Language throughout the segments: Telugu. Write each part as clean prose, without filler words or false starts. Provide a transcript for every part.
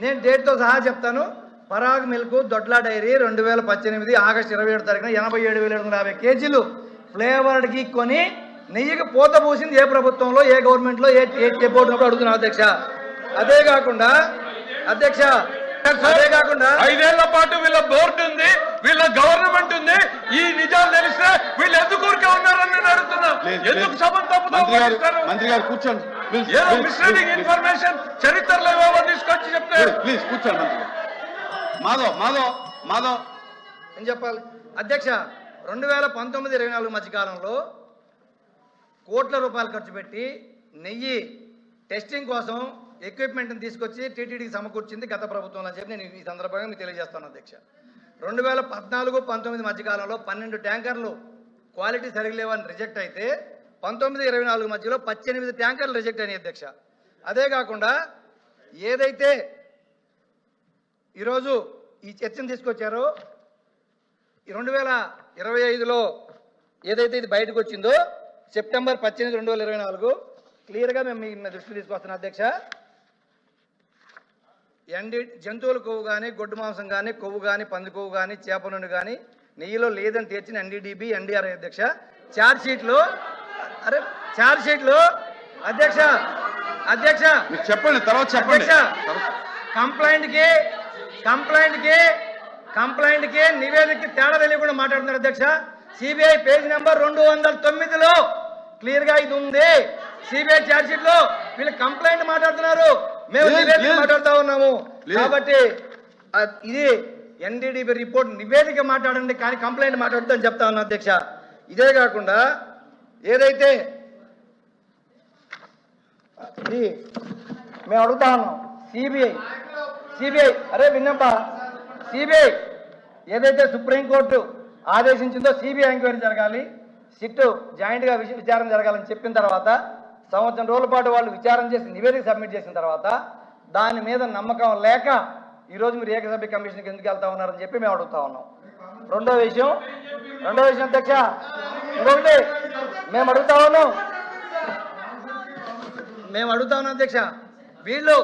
నేను డేట్తో సహా చెప్తాను. Parag milk Dodla dairy 2018 August 27 తారీఖున 87,750 కేజీలు ఫ్లేవర్డ్ గీ కొని నెయ్యికి పూత పూసింది ఏ ప్రభుత్వంలో, ఏ గవర్నమెంట్లో, ఏ బోర్డు అడుగుతున్నాను అధ్యక్ష. అదే కాకుండా అధ్యక్ష, అదే కాకుండా 5 ఏళ్ల పాటు వీళ్ళ బోర్డు ఉంది, వీళ్ళ గవర్నమెంట్ ఉంది. ఈ నిజాలు తెలిస్తే వీళ్ళు ఎందుకు ఊరికే ఉన్నారని నేను అడుగుతున్నా. ఎందుకు సభ మంత్రి గారు కూర్చోండి. ఏదో మిస్లీడింగ్ ఇన్ఫర్మేషన్ చరిత్రలో ఏవో తీసుకొచ్చి చెప్తే ప్లీజ్ కూర్చోండి. మంత్రి గారు మాధవ్ ఏం చెప్పాలి అధ్యక్ష. 2019-24 మధ్యకాలంలో కోట్ల రూపాయలు ఖర్చు పెట్టి నెయ్యి టెస్టింగ్ కోసం ఎక్విప్మెంట్ని తీసుకొచ్చి టీటీడీకి సమకూర్చింది గత ప్రభుత్వం అని చెప్పి నేను ఈ సందర్భంగా మీకు తెలియజేస్తాను అధ్యక్ష. 2014-19 మధ్యకాలంలో 12 ట్యాంకర్లు క్వాలిటీ సరిగ్గా లేవని రిజెక్ట్ అయితే 19-24 మధ్యలో 18 ట్యాంకర్లు రిజెక్ట్ అయినాయి అధ్యక్ష. అదే కాకుండా ఏదైతే ఈరోజు ఈ చర్చను తీసుకొచ్చారో 2025లో ఏదైతే ఇది బయటకు వచ్చిందో సెప్టెంబర్ 18, 2024 క్లియర్గా మేము మీ దృష్టికి తీసుకొస్తున్నాం అధ్యక్ష. జంతువుల కొవ్వు కానీ, గొడ్డు మాంసం కానీ, కొవ్వు కానీ, పంది కొవ్వు కానీ, చేప నుండి కానీ నెయ్యిలో లేదని తెచ్చిన NDDB, NDRI అధ్యక్ష. ఛార్జ్ షీట్లు అధ్యక్ష చెప్పండి, తర్వాత చెప్పండి. కంప్లైంట్కి నివేదికకి తేడా తెలియకుండా మాట్లాడుతున్నారు అధ్యక్ష. సిబిఐ పేజ్ నెంబర్ 209లో క్లియర్గా ఇది ఉంది. సిబిఐ ఛార్జ్ షీట్ లో వీళ్ళు కంప్లైంట్ మాట్లాడుతున్నారు, మేము నివేదిక మాట్లాడుతూ ఉన్నాము. కాబట్టి ఇది NDDB రిపోర్ట్ నివేదిక మాట్లాడండి కానీ కంప్లైంట్ మాట్లాడుతుందని చెప్తా ఉన్నా అధ్యక్ష. ఇదే కాకుండా ఏదైతే ఇది మేము అడుగుతా ఉన్నాం సిబిఐ అరే విన్నప్ప సిబిఐ ఏదైతే సుప్రీంకోర్టు ఆదేశించిందో సిబిఐ ఎంక్వైరీ జరగాలి, సిట్ జాయింట్గా విచారణ జరగాలని చెప్పిన తర్వాత సంవత్సరం రోజుల పాటు వాళ్ళు విచారణ చేసి నివేదిక సబ్మిట్ చేసిన తర్వాత దాని మీద నమ్మకం లేక ఈరోజు మీరు ఏకసభ్య కమిషన్కి ఎందుకు వెళ్తా ఉన్నారని చెప్పి మేము అడుగుతా ఉన్నాం. రెండో విషయం అధ్యక్ష, ఇంకొకటి మేము అడుగుతా ఉన్నాం అధ్యక్ష. వీళ్ళు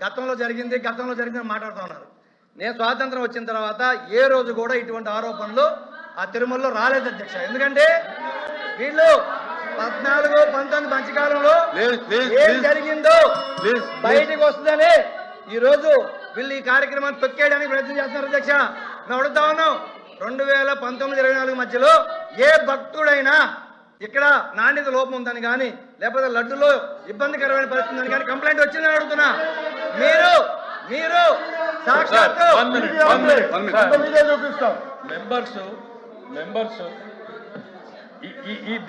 గతంలో జరిగింది మాట్లాడుతూ ఉన్నారు. నేను స్వాతంత్రం వచ్చిన తర్వాత ఏ రోజు కూడా ఇటువంటి ఆరోపణలు ఆ తిరుమలలో రాలేదు అధ్యక్ష. ఎందుకంటే వీళ్ళు 14-19 మధ్యకాలంలో ఏం జరిగిందో బయటికి వస్తుందని ఈరోజు వీళ్ళు ఈ కార్యక్రమాన్ని తొక్కేయడానికి ప్రయత్నం చేస్తున్నారు అధ్యక్ష. మేము అడుగుతా ఉన్నాం 2019-24 మధ్యలో ఏ భక్తుడైనా ఇక్కడ నాణ్యత లోపం ఉందని కానీ లేకపోతే లడ్డులో ఇబ్బందికరమైన పరిస్థితి ఉందని కానీ కంప్లైంట్ వచ్చిందని అడుగుతున్నా. మీరు సాక్షాత్తు మెంబర్స్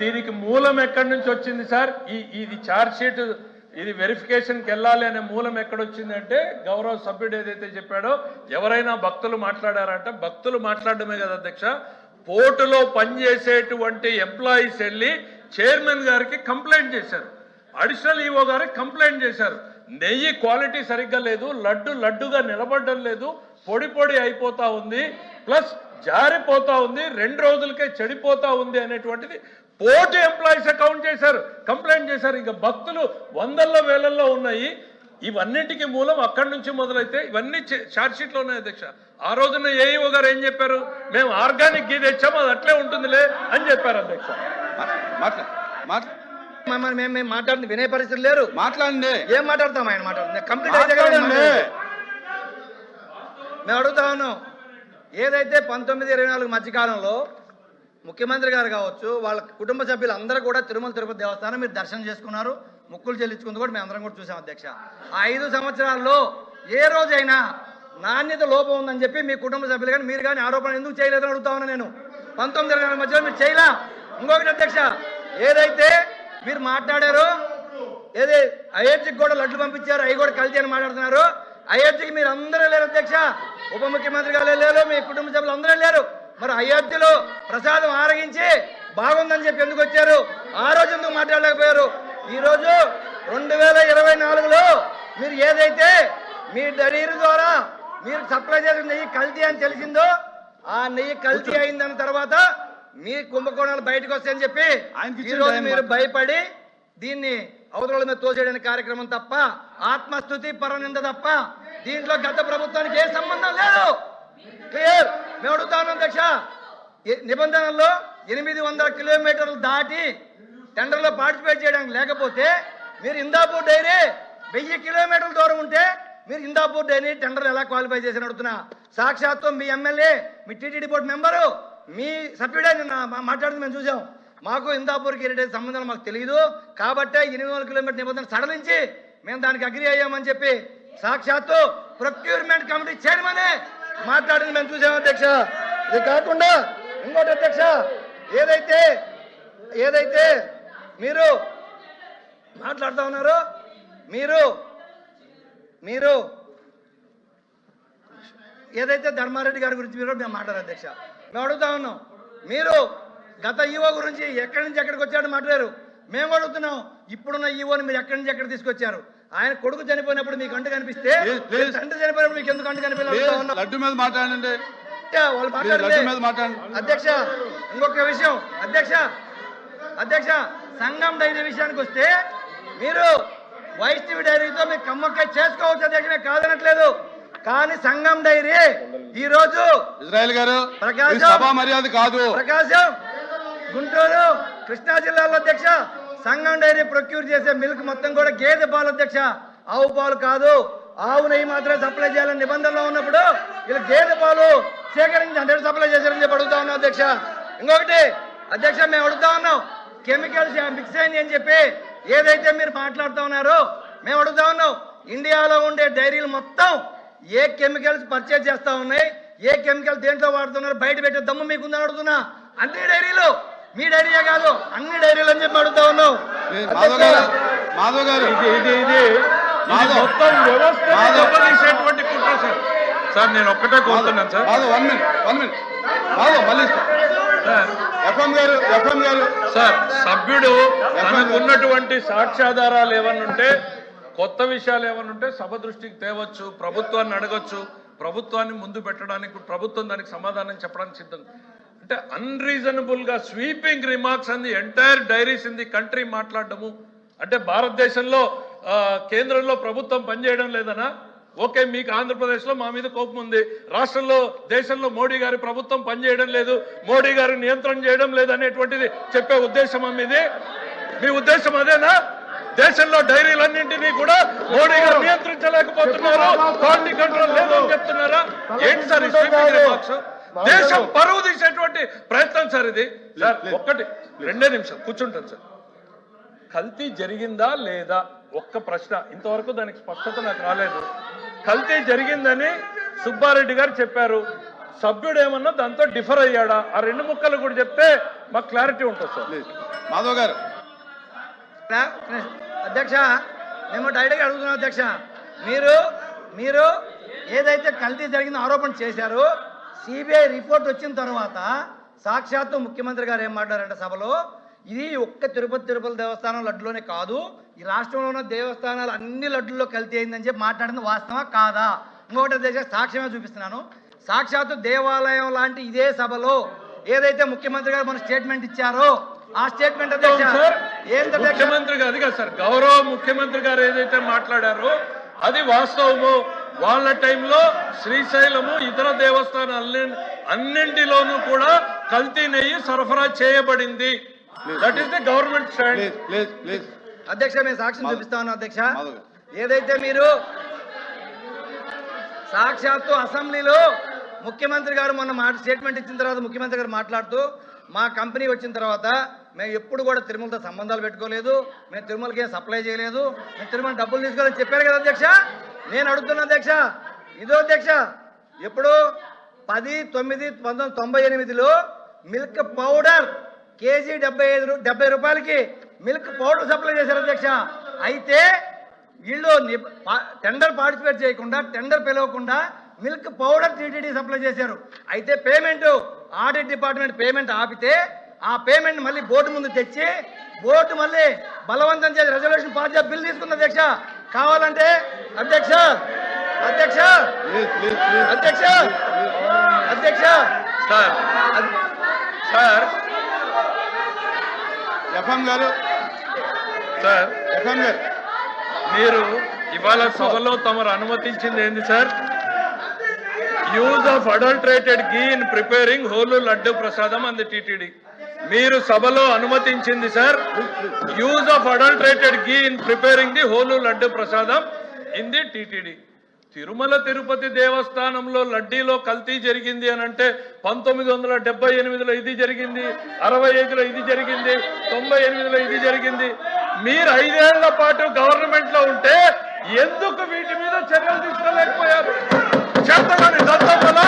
దీనికి మూలం ఎక్కడి నుంచి వచ్చింది సార్? ఇది ఛార్జ్ షీట్, ఇది వెరిఫికేషన్కి వెళ్ళాలి అనే మూలం ఎక్కడొచ్చిందంటే గౌరవ సభ్యుడు ఏదైతే చెప్పాడో ఎవరైనా భక్తులు మాట్లాడారంటే భక్తులు మాట్లాడడమే కదా అధ్యక్ష. పోర్టులో పనిచేసేటువంటి ఎంప్లాయీస్ వెళ్ళి చైర్మన్ గారికి కంప్లైంట్ చేశారు, అడిషనల్ ఈఓ గారికి కంప్లైంట్ చేశారు. నెయ్యి క్వాలిటీ సరిగ్గా లేదు, లడ్డుగా నిలబడడం లేదు, పొడి అయిపోతా ఉంది, ప్లస్ జారిపోతా ఉంది, 2 రోజులకే చెడిపోతా ఉంది అనేటువంటిది పోర్టు ఎంప్లాయీస్ కంప్లైంట్ చేశారు. ఇంకా భక్తులు వందల్లో వేలల్లో ఉన్నాయి. ఇవన్నింటికి మూలం అక్కడి నుంచి మొదలైతే ఇవన్నీ ఛార్జ్ షీట్లో ఉన్నాయి అధ్యక్ష. ఆ రోజున ఏఈఓ గారు ఏం చెప్పారు? మేము ఆర్గానిక్ గీ తెచ్చాము, అది అట్లే ఉంటుందిలే అని చెప్పారు అధ్యక్ష. మేము మాట్లాడింది వినే పరిస్థితి లేరు. మాట్లాడండి. ఏం మాట్లాడతాం? ఆయన మాట్లాడుతుంది కంప్లీట్ అయితే మేము అడుగుతా ఉన్నాం. ఏదైతే 19-24 మధ్యకాలంలో ముఖ్యమంత్రి గారు కావచ్చు, వాళ్ళ కుటుంబ సభ్యులు అందరూ కూడా తిరుమల తిరుపతి దేవస్థానం మీరు దర్శనం చేసుకున్నారు, ముక్కులు చెల్లించుకుంది కూడా మేము అందరం కూడా చూసాం అధ్యక్ష. ఆ 5 సంవత్సరాల్లో ఏ రోజైనా నాణ్యత లోపం ఉందని చెప్పి మీ కుటుంబ సభ్యులు కానీ మీరు కానీ ఆరోపణ ఎందుకు చేయలేదని అడుగుతా ఉన్నా నేను. 19-24 మధ్యలో మీరు చేయలా. ఇంకొకటి అధ్యక్ష, ఏదైతే మీరు మాట్లాడారో ఏది అయోధ్యకి కూడా లడ్లు పంపించారు, అవి కూడా కల్తీ అని మాట్లాడుతున్నారు. అయోధ్యకి మీరు అందరూ వెళ్ళారు అధ్యక్ష, ఉప ముఖ్యమంత్రి గారు వెళ్ళారు, మీ కుటుంబ సభ్యులు అందరూ వెళ్ళారు. మరి అయోధ్యలో ప్రసాదం ఆరగించి బాగుందని చెప్పి ఎందుకు వచ్చారు? ఆ రోజు ఎందుకు మాట్లాడలేకపోయారు? ఈరోజు 2024లో మీరు ఏదైతే మీ డైరీ ద్వారా మీరు సప్లై చేసిన నెయ్యి కల్తీ అని తెలిసిందో, ఆ నెయ్యి కల్తీ అయిందని తర్వాత మీ కుంభకోణాలు బయటకు వస్తాయని చెప్పి ఈరోజు మీరు భయపడి దీన్ని అవతల మీద తోసేయడానికి కార్యక్రమం తప్ప, ఆత్మస్థుతి పరనింద తప్ప దీంట్లో గత ప్రభుత్వానికి ఏ సంబంధం లేదు. క్లియర్. మేము అడుగుతా ఉన్నాం అధ్యక్ష, నిబంధనల్లో 800 కిలోమీటర్లు దాటి టెండర్లో పార్టిసిపేట్ చేయడానికి లేకపోతే మీరు ఇందాపూర్ డైరీ 1000 కిలోమీటర్ల దూరం ఉంటే మీరు ఇందాపూర్ డైరీ టెండర్ ఎలా క్వాలిఫై చేసి అడుగుతున్నా. సాక్షాత్తు మీ ఎమ్మెల్యే, మీ టీటీడీ బోర్డు మెంబరు, మీ సభ్యుడే మాట్లాడుతూ మేము చూసాం. మాకు ఇందాపూర్కి హెరిటేజ్ సంబంధాలు మాకు తెలియదు కాబట్టి 800 కిలోమీటర్ నిబంధన సడలించి మేము దానికి అగ్రి అయ్యామని చెప్పి సాక్షాత్తు ప్రొక్యూర్మెంట్ కమిటీ చైర్మనే మాట్లాడింది మేము చూసాం అధ్యక్ష. ఇది కాకుండా ఇంకోటి అధ్యక్ష, ఏదైతే మీరు మాట్లాడుతూ ఉన్నారో మీరు ఏదైతే ధర్మారెడ్డి గారి గురించి మీరు మేము మాట్లాడారు అధ్యక్ష. మేము అడుగుతా ఉన్నాం, మీరు గత ఈవో గురించి ఎక్కడి నుంచి ఎక్కడికి వచ్చాడో మాట్లాడారు. మేము అడుగుతున్నాం, ఇప్పుడున్న ఈవోని మీరు ఎక్కడి నుంచి ఎక్కడ తీసుకొచ్చారు? ఆయన కొడుకు చనిపోయినప్పుడు మీకు అంటు కనిపిస్తే తండ్రి చనిపోయినప్పుడు మీకు ఎందుకు అంటు కనిపించారు? లడ్డు మీద మాట్లాడండి. వాళ్ళు మాట్లాడండి అధ్యక్ష. ఇంకొక విషయం అధ్యక్ష, సంఘం డైరీ విషయానికి వస్తే మీరు వైష్ణవి డైరీతో మీకు కమ్మక్కాయ చేసుకోవచ్చు అధ్యక్ష, మేము కాదనట్లేదు. కానీ సంఘం డైరీ ఈ రోజు ఇజ్రాయెల్ గారు ప్రకాశం, సభా మర్యాద కాదు. ప్రకాశం, గుంటూరు, కృష్ణా జిల్లాలో అధ్యక్ష సంఘం డైరీ ప్రొక్యూర్ చేసే మిల్క్ మొత్తం కూడా గేదె పాలు అధ్యక్ష, ఆవు పాలు కాదు. ఆవు నెయ్యి మాత్రమే సప్లై చేయాలని నిబంధనలో ఉన్నప్పుడు వీళ్ళు గేదె పాలు సేకరించి 100 సప్లై చేశారని చెప్పి అడుగుతా ఉన్నాం అధ్యక్ష. ఇంకొకటి అధ్యక్ష, మేము అడుగుతా ఉన్నాం, కెమికల్స్ మిక్స్ అయింది అని చెప్పి ఏదైతే మీరు మాట్లాడుతూ ఉన్నారో మేము అడుగుతా ఉన్నాం, ఇండియాలో ఉండే డైరీలు మొత్తం ఏ కెమికల్స్ పర్చేజ్ చేస్తా ఉన్నాయి, ఏ కెమికల్ దేంట్లో వాడుతున్నారు బయట పెట్టే దమ్ము మీకుందని అడుగుతున్నా. అన్ని డైరీలు, మీ డైరీయే కాదు అన్ని డైరీలు అని చెప్పి అడుగుతా ఉన్నాం. మాధవ్ గారు మొత్తం వ్యవస్థ దెబ్బతీసేటువంటి కుట్ర సార్. సార్ నేను ఒక్కటే కోరుతున్నాను సార్. వన్ మినిట్ మళ్ళీ ఎఫ్ఎం గారు సార్, సభ్యుడు తనకు ఉన్నటువంటి సాక్ష్యాధారాలు ఏమన్నుంటే, కొత్త విషయాలు ఏమన్నుంటే సభ దృష్టికి తేవచ్చు, ప్రభుత్వాన్ని అడగొచ్చు, ప్రభుత్వాన్ని ముందు పెట్టడానికి ప్రభుత్వం దానికి సమాధానం చెప్పడానికి సిద్ధం. అంటే అన్రీజనబుల్ గా స్వీపింగ్ రిమార్క్స్ అంది entire dairies in the country మాట్లాడటము అంటే భారతదేశంలో కేంద్రంలో ప్రభుత్వం పనిచేయడం లేదనా? ఓకే, మీకు ఆంధ్రప్రదేశ్లో మా మీద కోపం ఉంది, రాష్ట్రంలో దేశంలో మోడీ గారి ప్రభుత్వం పనిచేయడం లేదు, మోడీ గారు నియంత్రణ చేయడం లేదు అనేటువంటిది చెప్పే ఉద్దేశం మీది? మీ ఉద్దేశం అదేనా? దేశంలో డైరీలన్నింటినీ కూడా మోడీ గారు నియంత్రించలేకపోతున్నారు, క్వాలిటీ కంట్రోల్ లేదు అని చెప్తున్నారా? ఏంటి సార్ ఈ స్వీపింగ్ రిమార్క్స్? దేశం పరువు తీసేటువంటి ప్రయత్నం సార్ ఇది. సార్ ఒక్కటి 2 నిమిషం కూర్చుంటాను సార్. కల్తీ జరిగిందా లేదా ఒక్క ప్రశ్న, ఇంతవరకు దానికి స్పష్టత నాకు రాలేదు. కల్తీ జరిగిందని సుబ్బారెడ్డి గారు చెప్పారు, సభ్యుడు ఏమన్నా దాంతో డిఫర్ అయ్యాడా? ఆ 2 ముక్కలు కూడా చెప్తే మాకు క్లారిటీ ఉంటుంది సార్. మాధవ్ గారు. అధ్యక్ష, మేము డైరెక్ట్గా అడుగుతున్నాం అధ్యక్ష, మీరు ఏదైతే కల్తీ జరిగిన ఆరోపణ చేశారో సిబిఐ రిపోర్ట్ వచ్చిన తర్వాత సాక్షాత్తు ముఖ్యమంత్రి గారు ఏం మాట్లాడారంటే సభలో, ఇది ఒక్క తిరుపతి దేవస్థానం లడ్డులోనే కాదు, ఈ రాష్ట్రంలో ఉన్న దేవస్థానాలు అన్ని లడ్డుల్లో కల్తీ అయిందని చెప్పి మాట్లాడింది వాస్తవా కాదా? ఇంకొకటి దేశ సాక్ష్యమే చూపిస్తున్నాను. సాక్షాత్తు దేవాలయం లాంటి ఇదే సభలో ఏదైతే ముఖ్యమంత్రి గారు మన స్టేట్మెంట్ ఇచ్చారో ఆ స్టేట్మెంట్ ముఖ్యమంత్రి గారు కదా సార్, గౌరవ ముఖ్యమంత్రి గారు ఏదైతే మాట్లాడారో అది వాస్తవము. వాళ్ళ టైంలో శ్రీశైలము ఇతర దేవస్థానాలు అన్నింటిలోనూ కూడా కల్తీ నెయ్యి సరఫరా చేయబడింది. That is the government stand. అధ్యక్ష, మేము సాక్ష్యం చూపిస్తా ఉన్నాం అధ్యక్ష. ఏదైతే మీరు సాక్షాత్తు అసెంబ్లీలో ముఖ్యమంత్రి గారు మొన్న స్టేట్మెంట్ ఇచ్చిన తర్వాత ముఖ్యమంత్రి గారు మాట్లాడుతూ, మా కంపెనీ వచ్చిన తర్వాత మేము ఎప్పుడు కూడా తిరుమలతో సంబంధాలు పెట్టుకోలేదు, మేము తిరుమలకి ఏం సప్లై చేయలేదు, మేము తిరుమల డబ్బులు తీసుకోవాలని చెప్పారు కదా అధ్యక్ష. నేను అడుగుతున్నా అధ్యక్ష, ఇదో అధ్యక్ష, ఎప్పుడు 10/9/1998లో మిల్క్ పౌడర్ కేజీ 70 రూపాయలకి మిల్క్ పౌడర్ సప్లై చేశారు అధ్యక్ష. అయితే వీళ్ళు టెండర్ పార్టిసిపేట్ చేయకుండా, టెండర్ పిలవకుండా మిల్క్ పౌడర్ టీటీడీ సప్లై చేశారు. అయితే పేమెంట్ ఆడిట్ డిపార్ట్మెంట్ పేమెంట్ ఆపితే ఆ పేమెంట్ మళ్ళీ బోర్డు ముందు తెచ్చి బోర్డు మళ్ళీ బలవంతం చేసి రెజల్యూషన్ పాస్ చేసి బిల్ తీసుకుంది అధ్యక్ష. కావాలంటే అధ్యక్ష అధ్యక్ష అధ్యక్ష అధ్యక్ష సార్ ఎఫ్ఎం గారు సార్ ఎఫ్ఎం గారు మీరు ఇవాళ సభలో తమరు అనుమతించింది ఏంది sir? Use of adulterated ghee in preparing holy laddu prasadam అంది టిటిడి. మీరు సభలో అనుమతించింది sir use of adulterated ghee in preparing the holy laddu prasadam in the TTD. Tirumala Tirupati దేవస్థానంలో లడ్డీలో కల్తీ జరిగింది అని అంటే 1978లో ఇది జరిగింది, 65లో ఇది జరిగింది, 98లో ఇది జరిగింది. మీరు 5 ఏళ్ల పాటు గవర్నమెంట్ లో ఉంటే ఎందుకు వీటి మీద చర్యలు తీసుకోలేకపోయారు? చేతగాని దత్తమల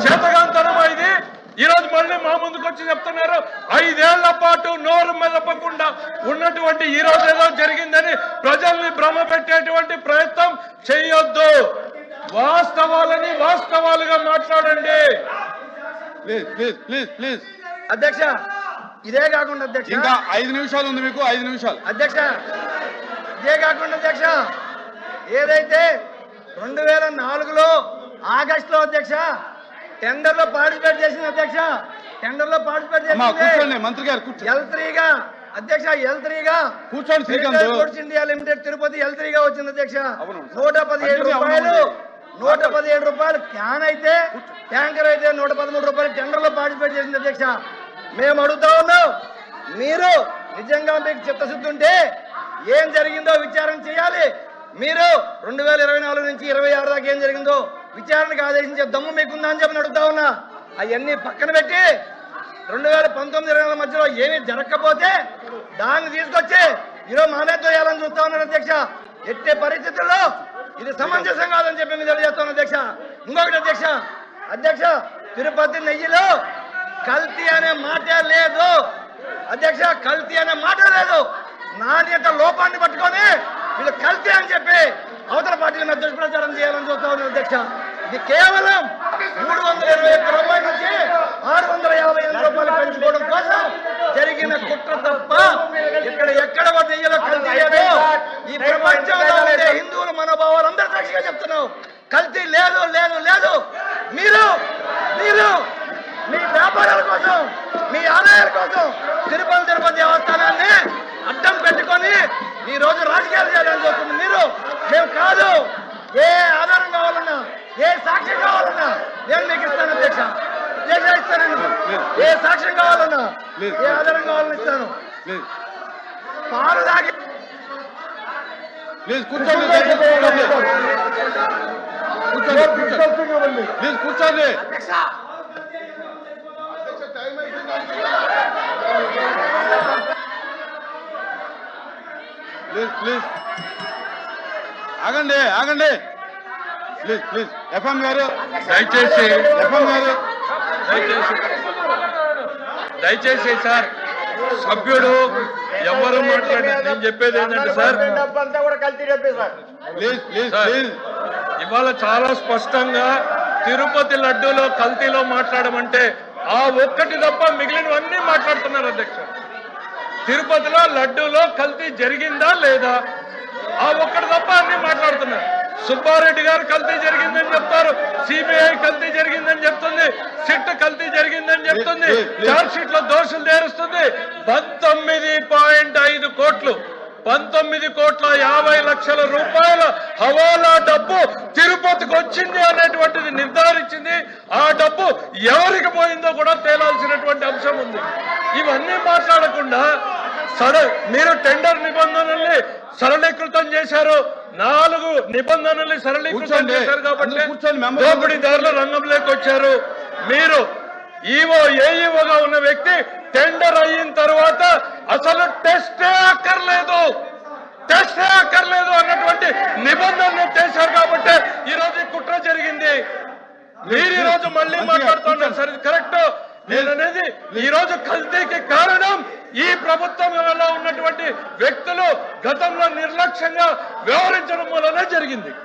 చేతగాంతనమా ఇది? ఈ రోజు మళ్ళీ మా ముందుకు వచ్చి చెప్తున్నారు 5 ఏళ్ల పాటు నోరు మెదపకుండా ఉన్నటువంటి ఈ రోజు ఏదో జరిగిందని ప్రజల్ని భ్రమ పెట్టేటువంటి ప్రయత్నం చేయొద్దు. వాస్తవాలని వాస్తవాలుగా మాట్లాడండి. Please please please please. అధ్యక్ష ఇదే కాకుండా అధ్యక్ష ఇంకా 5 నిమిషాలు ఉంది మీకు, 5 నిమిషాలు. అధ్యక్ష ఇదే కాకుండా అధ్యక్ష ఏదైతే 2004లో ఆగస్టులో అధ్యక్ష టెండర్ లో పార్టిసిపేట్ చేసింది అధ్యక్ష, టెండర్ లో పార్టిసిపేట్ కూర్చోండి మంత్రి గారు, కూర్చోండి. L3గా అధ్యక్ష L3గా కూర్చోండి శ్రీకాంత్. ఇండియా లిమిటెడ్ తిరుపతి L3గా వచ్చింది అధ్యక్ష. 117 రూపాయలు 117 రూపాయలు క్యాన్ అయితే, ట్యాంకర్ అయితే 113 రూపాయలు టెండర్ లో పార్టిసిపేట్ చేసింది అధ్యక్ష. మేము అడుగుతా ఉన్నాం, మీరు నిజంగా మీకు చిత్తశుద్ధి ఉంటే ఏం జరిగిందో విచారణ చేయాలి. మీరు 2024 నుంచి 26 దాకా ఏం జరిగిందో విచారణకు ఆదేశించే దమ్ము మీకుందా అని చెప్పి అడుగుతా ఉన్నా. అవన్నీ పక్కన పెట్టి 2019-2024 మధ్యలో ఏమీ జరగకపోతే దాన్ని తీసుకొచ్చి ఈరోజు మానేతో వేయాలని చూస్తా ఉన్నారు అధ్యక్ష. ఎట్టే పరిస్థితుల్లో ఇది సమంజసం కాదని చెప్పి మీరు తెలియజేస్తాను అధ్యక్ష. ఇంకొకటి అధ్యక్ష తిరుపతి నెయ్యిలో కల్తీ అనే మాటే లేదు అధ్యక్ష, కల్తీ అనే మాట లేదు. నాణ్యత లోపాన్ని పట్టుకొని వీళ్ళు కల్తీ అని చెప్పి అవతల పార్టీల మీద దుష్ప్రచారం చేయాలని చూస్తా ఉన్నారు అధ్యక్ష. ఇది కేవలం 321 రూపాయల నుంచి 658 రూపాయలు పెంచుకోవడం కోసం జరిగిన కుట్ర తప్ప ఎక్కడ నెయ్యిలో కల్తీ లేదు. ఈ ప్రపంచంలో ఉండే హిందువుల మనోభావాలు అందరూ సాక్షిగా చెప్తున్నావు, కల్తీ లేదు లేదు లేదు. మీరు మీ వ్యాపారాల కోసం, మీ ఆదాయాల కోసం తిరుపతి దేవస్థానాన్ని అడ్డం పెట్టుకొని ఈ రోజు రాజకీయాలు చేయాలని చూస్తుంది మీరు. మేము కాదు, ఏ ఆధారం కావాలన్నా, ఏ సాక్ష్యం కావాలన్నా నేను మీకు ఇస్తాను అధ్యక్ష. ఇస్తాను, ఏ సాక్ష్యం కావాలన్నా, ఏ ఆధారం కావాలన్నా ఇస్తాను. పాలు తాగి ప్లీజ్ కూర్చోండి ప్లీజ్ కూర్చోండి. ప్లీజ్ ప్లీజ్ ఆగండి ప్లీజ్ ప్లీజ్. ఎఫ్ఎం గారు దయచేసి సార్ సభ్యుడు ఎవరు మాట్లాడి నేను చెప్పేది ఏంటంటే సార్ ప్లీజ్ ప్లీజ్ ప్లీజ్. ఇవాళ చాలా స్పష్టంగా తిరుపతి లడ్డూలో కల్తీలో మాట్లాడమంటే ఆ ఒక్కటి తప్ప మిగిలినవన్నీ మాట్లాడుతున్నారు అధ్యక్ష. తిరుపతిలో లడ్డూలో కల్తీ జరిగిందా లేదా ఆ ఒక్కటి తప్ప అన్ని మాట్లాడుతున్నారు. సుబ్బారెడ్డి గారు కల్తీ జరిగిందని చెప్తారు, సిబిఐ కల్తీ జరిగిందని చెప్తుంది, సిట్ కల్తీ జరిగిందని చెప్తుంది, చార్జ్ షీట్ లో దోషులు చేరుస్తుంది. 19.5 కోట్లు 19,50,00,000 రూపాయల హవాలా డబ్బు తిరుపతికి వచ్చింది అనేటువంటిది నిర్ధారించింది. ఆ డబ్బు ఎవరికి పోయిందో కూడా తేలాల్సినటువంటి అంశం ఉంది. ఇవన్నీ మాట్లాడకుండా మీరు టెండర్ నిబంధనల్ని సరళీకృతం చేశారు, 4 నిబంధనల్ని సరళీకృతం చేశారు కాబట్టి దోపిడీదారుల రంగంలోకి వచ్చారు. మీరు ఏఈఓగా ఉన్న వ్యక్తి టెండర్ అయిన తర్వాత అసలు టెస్టే అక్కర్లేదు అన్నటువంటి నిబంధనలు చేశారు కాబట్టి ఈ రోజు కుట్ర జరిగింది. మీరు ఈ రోజు మళ్ళీ మాట్లాడుతున్నారు సార్, ఇది కరెక్ట్. నేననేది ఈ రోజు కల్తీకి కారణం ఈ ప్రభుత్వంలో ఉన్నటువంటి వ్యక్తులు గతంలో నిర్లక్ష్యంగా వ్యవహరించడం వల్లనే జరిగింది.